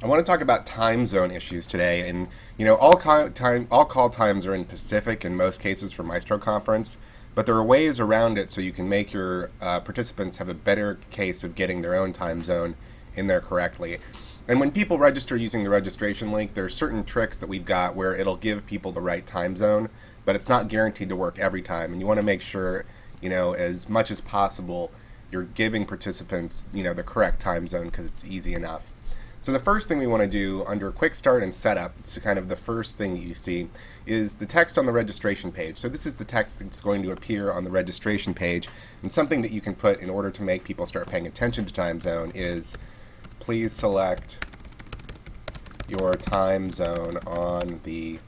I want to talk about time zone issues today, and all call times are in Pacific in most cases for MaestroConference, but there are ways around it so you can make your participants have a better case of getting their own time zone in there correctly. And when people register using the registration link, there are certain tricks that we've got where it'll give people the right time zone, but it's not guaranteed to work every time. And you want to make sure, as much as possible, you're giving participants, the correct time zone because it's easy enough. So the first thing we want to do under Quick Start and Setup, so kind of the first thing that you see, is the text on the registration page. So this is the text that's going to appear on the registration page, and something that you can put in order to make people start paying attention to time zone is, please select your time zone on the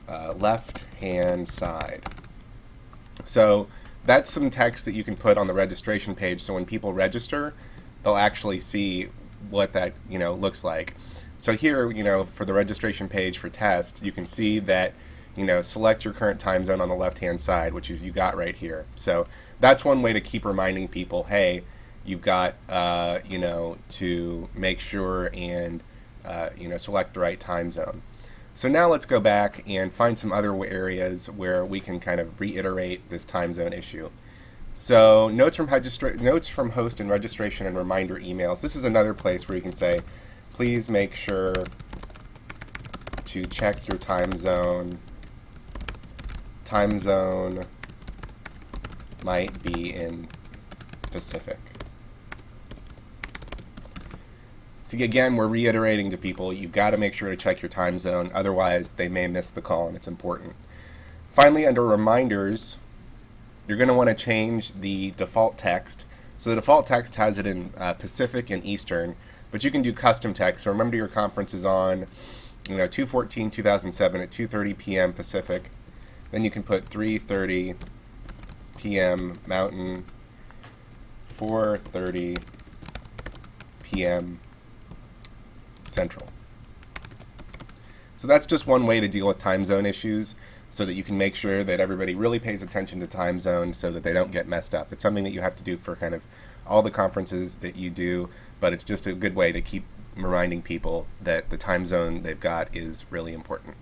left-hand side. So that's some text that you can put on the registration page, so when people register, they'll actually see what that looks like. So here, for the registration page for test, you can see that select your current time zone on the left hand side, which is you got right here. So that's one way to keep reminding people, hey, you've got to make sure and select the right time zone. So now let's go back and find some other areas where we can kind of reiterate this time zone issue. So notes from host and registration and reminder emails. This is another place where you can say, please make sure to check your time zone. Time zone might be in Pacific. See, again, we're reiterating to people, you've got to make sure to check your time zone, otherwise they may miss the call, and it's important. Finally, under reminders, you're going to want to change the default text. So the default text has it in Pacific and Eastern, but you can do custom text. So remember your conference is on 2/14/2007 at 2:30 p.m. Pacific. Then you can put 3:30 p.m. Mountain, 4:30 p.m. Central. So that's just one way to deal with time zone issues, so that you can make sure that everybody really pays attention to time zone so that they don't get messed up. It's something that you have to do for kind of all the conferences that you do, but it's just a good way to keep reminding people that the time zone they've got is really important.